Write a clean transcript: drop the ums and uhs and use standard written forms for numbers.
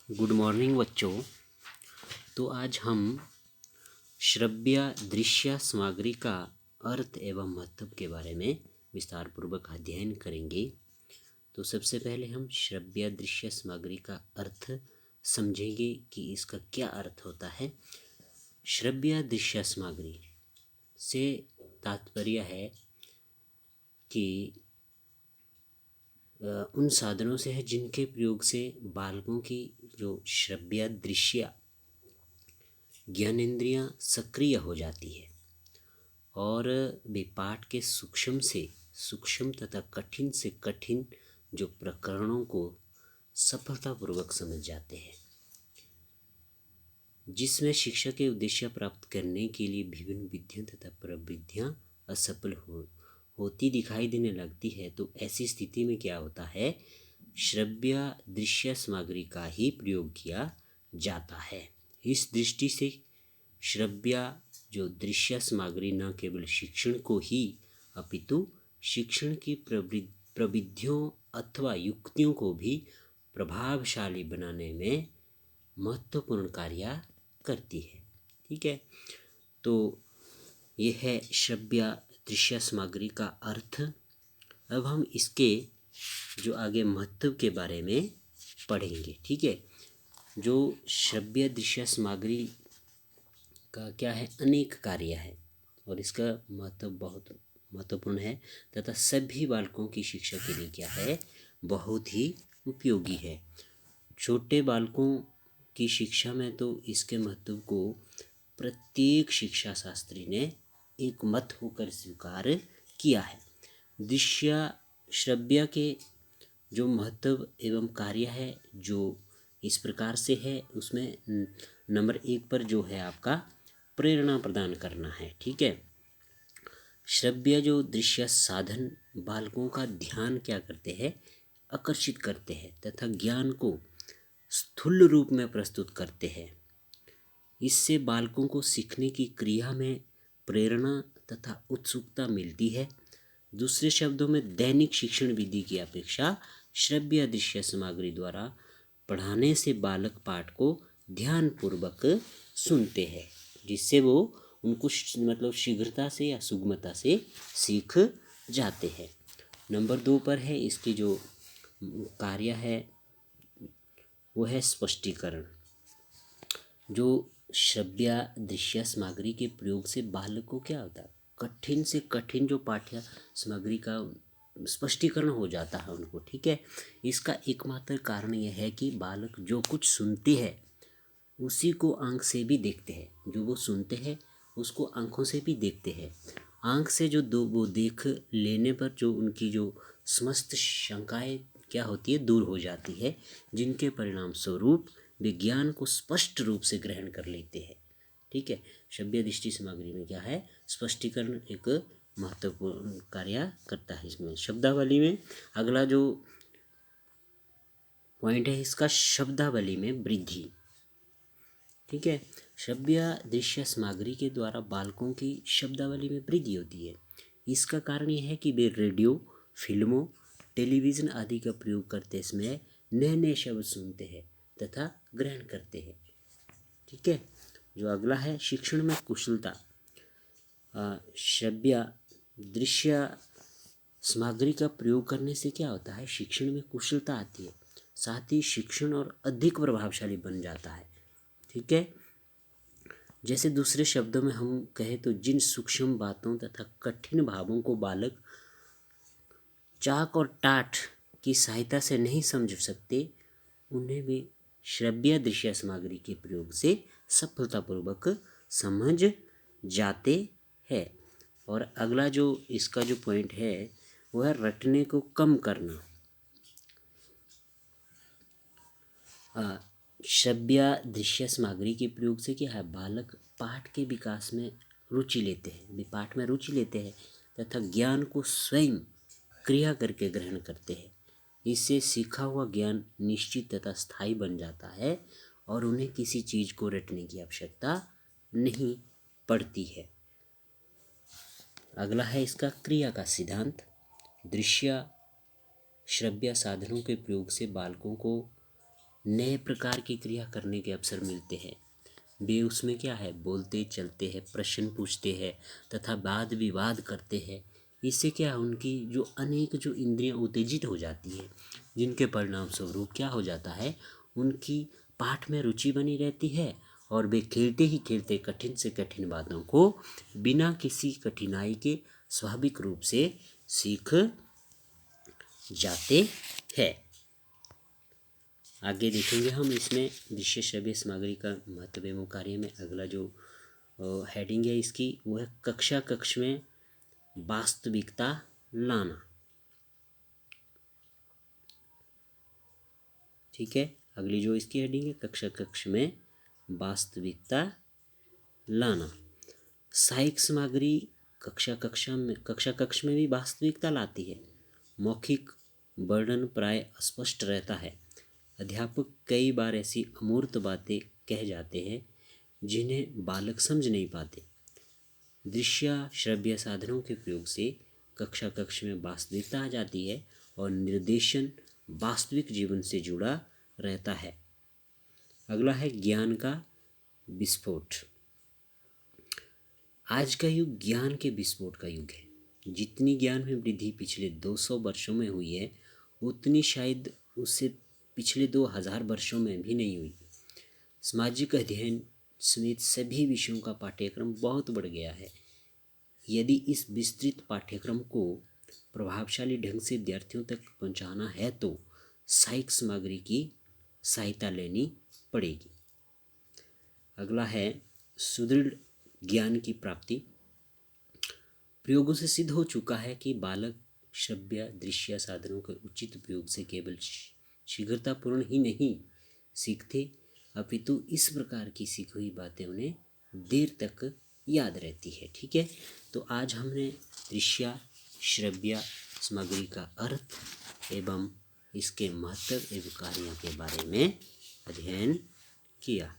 Good morning बच्चों। तो आज हम श्रव्य दृश्य सामग्री का अर्थ एवं महत्व के बारे में विस्तार पूर्वक अध्ययन करेंगे। तो सबसे पहले हम श्रव्य दृश्य सामग्री का अर्थ समझेंगे कि इसका क्या अर्थ होता है। श्रव्य दृश्य सामग्री से तात्पर्य है कि उन साधनों से है जिनके प्रयोग से बालकों की जो श्रव्य दृश्य ज्ञानेंद्रियां सक्रिय हो जाती है और वे पाठ के सूक्ष्म से सूक्ष्म तथा कठिन से कठिन जो प्रकरणों को सफलतापूर्वक समझ जाते हैं, जिसमें शिक्षा के उद्देश्य प्राप्त करने के लिए विभिन्न विधियां तथा प्रविधियां असफल होती दिखाई देने लगती है। तो ऐसी स्थिति में क्या होता है, श्रव्य दृश्य सामग्री का ही प्रयोग किया जाता है। इस दृष्टि से श्रव्य जो दृश्य सामग्री न केवल शिक्षण को ही अपितु शिक्षण की प्रविधियों अथवा युक्तियों को भी प्रभावशाली बनाने में महत्वपूर्ण कार्य करती है। ठीक है, तो यह है श्रव्य दृश्य सामग्री का अर्थ। अब हम इसके जो आगे महत्व के बारे में पढ़ेंगे। ठीक है, जो श्रव्य दृश्य सामग्री का क्या है, अनेक कार्य है और इसका महत्व बहुत महत्वपूर्ण है तथा सभी बालकों की शिक्षा के लिए क्या है, बहुत ही उपयोगी है। छोटे बालकों की शिक्षा में तो इसके महत्व को प्रत्येक शिक्षा शास्त्री ने एक मत होकर स्वीकार किया है। दृश्य श्रव्य के जो महत्व एवं कार्य है जो इस प्रकार से है, उसमें नंबर 1 पर जो है आपका प्रेरणा प्रदान करना है। ठीक है, श्रव्य जो दृश्य साधन बालकों का ध्यान क्या करते हैं, आकर्षित करते हैं तथा ज्ञान को स्थूल रूप में प्रस्तुत करते हैं। इससे बालकों को सीखने की क्रिया में प्रेरणा तथा उत्सुकता मिलती है। दूसरे शब्दों में दैनिक शिक्षण विधि की अपेक्षा श्रव्य दृश्य सामग्री द्वारा पढ़ाने से बालक पाठ को ध्यानपूर्वक सुनते हैं, जिससे वो उनको मतलब शीघ्रता से या सुगमता से सीख जाते हैं। नंबर 2 पर है इसकी जो कार्य है वो है स्पष्टीकरण। जो श्रव्य दृश्य सामग्री के प्रयोग से बालक को क्या होता है, कठिन से कठिन जो पाठ्य सामग्री का स्पष्टीकरण हो जाता है उनको। ठीक है, इसका एकमात्र कारण यह है कि बालक जो कुछ सुनते हैं उसी को आँख से भी देखते हैं, जो वो सुनते हैं उसको आँखों से भी देखते हैं। आँख से जो वो देख लेने पर जो उनकी जो समस्त शंकाएं क्या होती है, दूर हो जाती है, जिनके परिणाम स्वरूप विज्ञान को स्पष्ट रूप से ग्रहण कर लेते हैं। ठीक है, श्रव्य दृष्टि सामग्री में क्या है, स्पष्टीकरण एक महत्वपूर्ण कार्य करता है। इसमें शब्दावली में अगला जो पॉइंट है इसका शब्दावली में वृद्धि। ठीक है, श्रव्य दृश्य सामग्री के द्वारा बालकों की शब्दावली में वृद्धि होती है। इसका कारण यह है कि वे रेडियो, फिल्मों, टेलीविज़न आदि का प्रयोग करते समय नए नए शब्द सुनते हैं तथा ग्रहण करते हैं। ठीक है, जो अगला है शिक्षण में कुशलता। श्रव्य दृश्य सामग्री का प्रयोग करने से क्या होता है, शिक्षण में कुशलता आती है, साथ ही शिक्षण और अधिक प्रभावशाली बन जाता है। ठीक है, जैसे दूसरे शब्दों में हम कहें तो जिन सूक्ष्म बातों तथा कठिन भावों को बालक चाक और टाट की सहायता से नहीं समझ सकते, उन्हें भी श्रव्य दृश्य सामग्री के प्रयोग से सफलतापूर्वक समझ जाते हैं। और अगला जो इसका जो पॉइंट है वह रटने को कम करना। श्रव्य दृश्य सामग्री के प्रयोग से क्या है, बालक पाठ के विकास में रुचि लेते हैं, वे पाठ में रुचि लेते हैं तथा ज्ञान को स्वयं क्रिया करके ग्रहण करते हैं। इससे सीखा हुआ ज्ञान निश्चित तथा स्थायी बन जाता है और उन्हें किसी चीज़ को रटने की आवश्यकता नहीं पड़ती है। अगला है इसका क्रिया का सिद्धांत। दृश्य श्रव्य साधनों के प्रयोग से बालकों को नए प्रकार की क्रिया करने के अवसर मिलते हैं। वे उसमें क्या है, बोलते चलते हैं, प्रश्न पूछते हैं तथा वाद विवाद करते हैं। इससे क्या है, उनकी जो अनेक जो इंद्रियां उत्तेजित हो जाती है, जिनके परिणाम स्वरूप क्या हो जाता है, उनकी पाठ में रुचि बनी रहती है और वे खेलते ही खेलते कठिन से कठिन बातों को बिना किसी कठिनाई के स्वाभाविक रूप से सीख जाते हैं। आगे देखेंगे हम इसमें दृश्य श्रव्य सामग्री का महत्व एवं कार्य में अगला जो हेडिंग है इसकी, वो है कक्षा कक्ष में वास्तविकता लाना। ठीक है, अगली जो इसकी हेडिंग है, कक्षा कक्ष में वास्तविकता लाना। सहायक सामग्री कक्षा कक्ष में भी वास्तविकता लाती है। मौखिक वर्णन प्राय अस्पष्ट रहता है। अध्यापक कई बार ऐसी अमूर्त बातें कह जाते हैं जिन्हें बालक समझ नहीं पाते। दृश्य श्रव्य साधनों के प्रयोग से कक्षा कक्ष में वास्तविकता आ जाती है और निर्देशन वास्तविक जीवन से जुड़ा रहता है। अगला है ज्ञान का विस्फोट। आज का युग ज्ञान के विस्फोट का युग है। जितनी ज्ञान में वृद्धि पिछले 200 वर्षों में हुई है, उतनी शायद उससे पिछले 2000 वर्षों में भी नहीं हुई। सामाजिक अध्ययन समेत सभी विषयों का पाठ्यक्रम बहुत बढ़ गया है। यदि इस विस्तृत पाठ्यक्रम को प्रभावशाली ढंग से विद्यार्थियों तक पहुंचाना है तो सहायक सामग्री की सहायता लेनी पड़ेगी। अगला है सुदृढ़ ज्ञान की प्राप्ति। प्रयोगों से सिद्ध हो चुका है कि बालक श्रव्य दृश्य साधनों के उचित उपयोग से केवल शीघ्रतापूर्ण ही नहीं सीखते, अपितु इस प्रकार की सीखी हुई बातें उन्हें देर तक याद रहती है। ठीक है, तो आज हमने दृश्य श्रव्य सामग्री का अर्थ एवं इसके महत्व एवं कार्यों के बारे में अध्ययन किया।